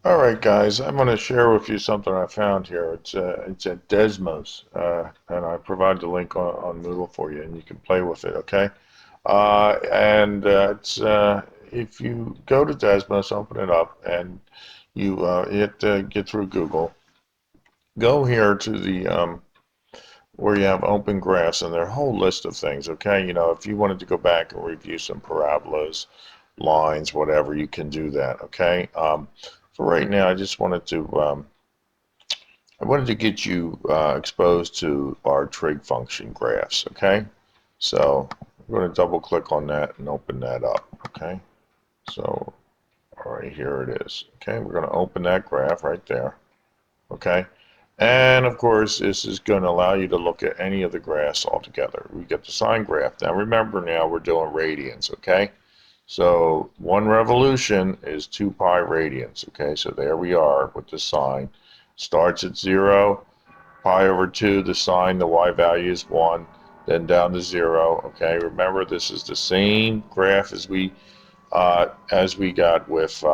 All right, guys, I'm going to share with you something I found here. It's at Desmos, and I provide the link on Moodle for you, and you can play with it. Okay, and it's if you go to Desmos, open it up, and you hit get through Google. Go here to the where you have open graphs, and there are a whole list of things. Okay, if you wanted to go back and review some parabolas, lines, whatever, you can do that. Okay. For right now, I wanted to get you exposed to our trig function graphs. Okay. So I'm going to double click on that and open that up. Okay. So all right, here it is. Okay, we're going to open that graph right there. Okay. And of course, this is going to allow you to look at any of the graphs altogether. We get the sine graph. Now remember, now we're doing radians. Okay. So 1 revolution is 2 pi radians. Okay, so there we are with the sine. Starts at 0, pi over 2, the sine, the y value is 1, then down to 0. Okay, remember this is the same graph as we got with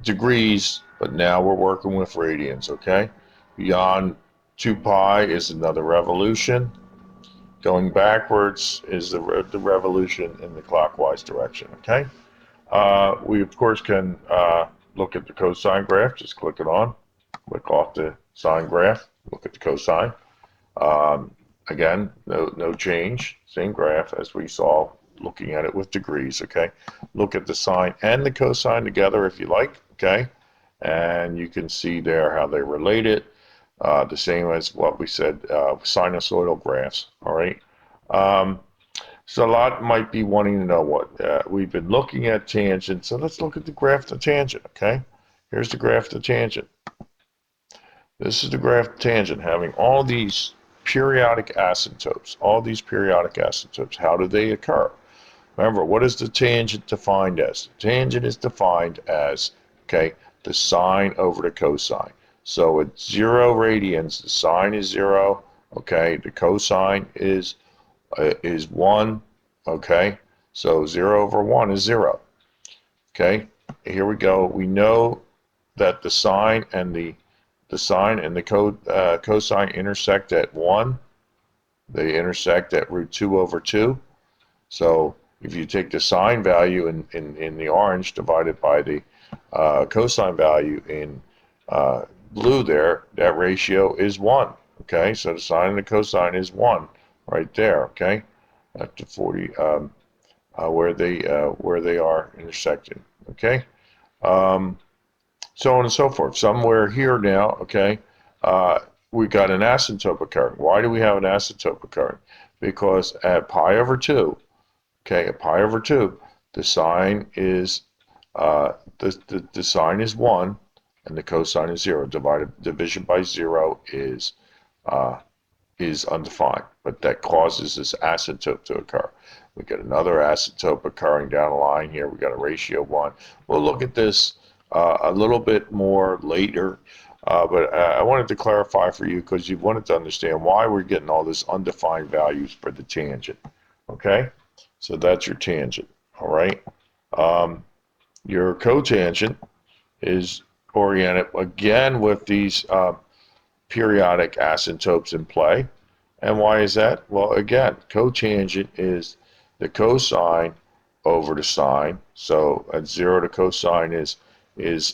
degrees, but now we're working with radians. Okay, beyond 2 pi is another revolution. Going backwards is the revolution in the clockwise direction. Okay. We of course can look at the cosine graph. Just click it on. Click off the sine graph. Look at the cosine. Again, no change. Same graph as we saw looking at it with degrees. Okay. Look at the sine and the cosine together if you like. Okay. And you can see there how they relate it. The same as what we said, sinusoidal graphs. All right. So a lot might be wanting to know what we've been looking at tangent. So let's look at the graph to tangent. Okay, here's the graph to tangent. This is the graph to tangent having all these periodic asymptotes. All these periodic asymptotes. How do they occur? Remember, what is the tangent defined as? The tangent is defined as, okay, the sine over the cosine. So at 0 radians, the sine is 0. Okay, the cosine is 1. Okay, so 0 over 1 is 0. Okay, here we go. We know that the sine and the cosine intersect at 1. They intersect at root 2 over 2. So if you take the sine value in the orange divided by the cosine value in blue there, that ratio is 1. Okay, so the sine and the cosine is 1 right there. Okay, up to 40 where they are intersecting. Okay, so on and so forth. Somewhere here now. Okay, we got an asymptote occurring. Why do we have an asymptote occurring? Because at pi over 2, okay, at pi over 2, the sine is the sine is 1 and the cosine is 0. Division by 0 is undefined, but that causes this asymptote to occur. We get another asymptote occurring down the line here. We got a ratio 1. We'll look at this a little bit more later, but I wanted to clarify for you because you wanted to understand why we're getting all this undefined values for the tangent. Okay, so that's your tangent. All right. Your cotangent is oriented again with these periodic asymptotes in play. And why is that? Well, again, cotangent is the cosine over the sine. So at 0, the cosine is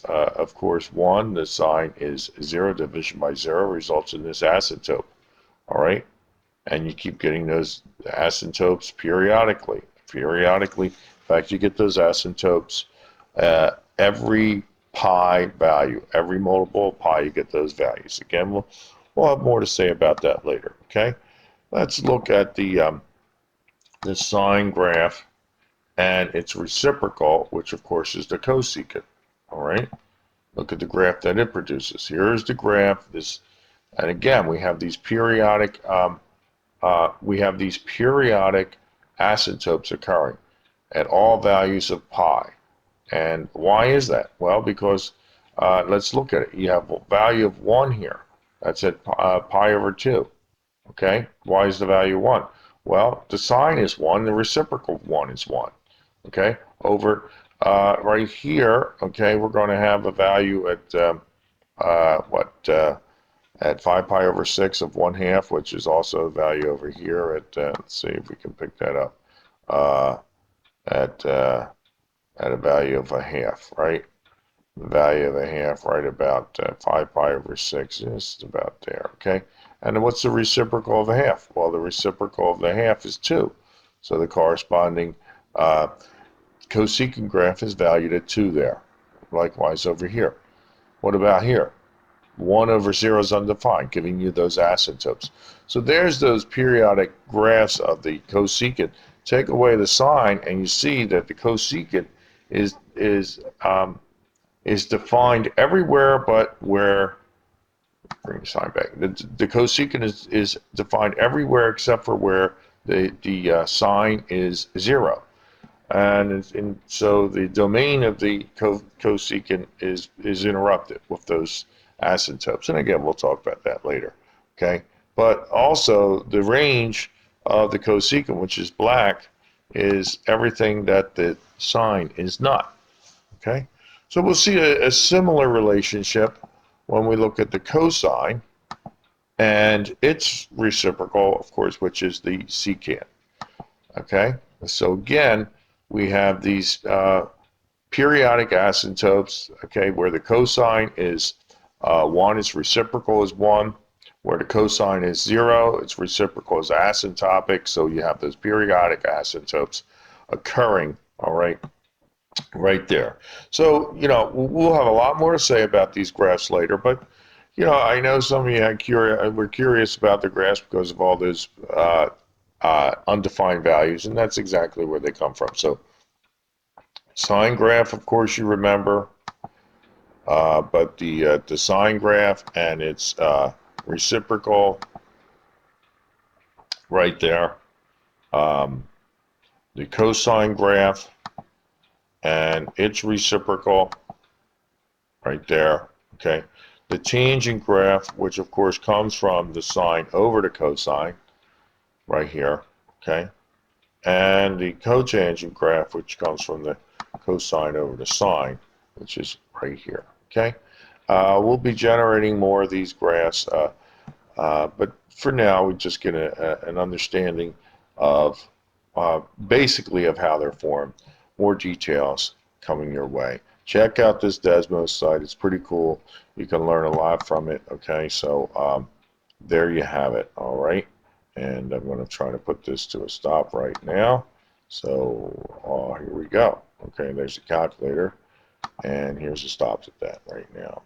of course 1. The sine is 0. Division by 0 results in this asymptote. All right, and you keep getting those asymptotes periodically. In fact, you get those asymptotes every pi value, every multiple of pi, you get those values. Again, we'll have more to say about that later. Okay, let's look at the sine graph and its reciprocal, which of course is the cosecant. All right, look at the graph that it produces. Here's the graph. And again, we have these periodic asymptotes occurring at all values of pi. And why is that? Well, because let's look at it. You have a value of 1 here. That's at pi over 2. Okay, why is the value 1? Well, the sine is 1, the reciprocal of 1 is 1. Okay, over right here, okay, we're going to have a value at at 5 pi over 6 of 1/2, which is also a value over here at, let's see if we can pick that up, uh, at a value of 1/2, right? The value of 1/2 right about 5 pi over 6 is about there, okay? And then what's the reciprocal of 1/2? Well, the reciprocal of the 1/2 is 2. So the corresponding cosecant graph is valued at 2 there. Likewise over here. What about here? 1 over 0 is undefined, giving you those asymptotes. So there's those periodic graphs of the cosecant. Take away the sign, and you see that the cosecant is defined everywhere but where, bring the sign back. The cosecant is defined everywhere except for where the sign is 0. And so the domain of the cosecant is interrupted with those asymptotes. And again, we'll talk about that later. Okay, but also the range of the cosecant, which is black, is everything that the sign is not. Okay, so we'll see a similar relationship when we look at the cosine and its reciprocal, of course, which is the secant. Okay, so again, we have these periodic asymptotes, okay, where the cosine is 1, its reciprocal is 1. Where the cosine is 0, its reciprocal is asymptotic. So you have those periodic asymptotes occurring, all right, right there. So, you know, we'll have a lot more to say about these graphs later, but, you know, I know some of you were curious about the graphs because of all those undefined values, and that's exactly where they come from. So sine graph, of course, you remember, but the sine graph and its reciprocal right there, the cosine graph and its reciprocal right there, okay. The tangent graph, which of course comes from the sine over the cosine right here, okay. And the cotangent graph, which comes from the cosine over the sine, which is right here, okay. We'll be generating more of these graphs, but for now, we just get an understanding of basically of how they're formed. More details coming your way. Check out this Desmos site. It's pretty cool. You can learn a lot from it, okay. So there you have it, all right. And I'm going to try to put this to a stop right now. So here we go. Okay, there's the calculator, and here's the stops at that right now.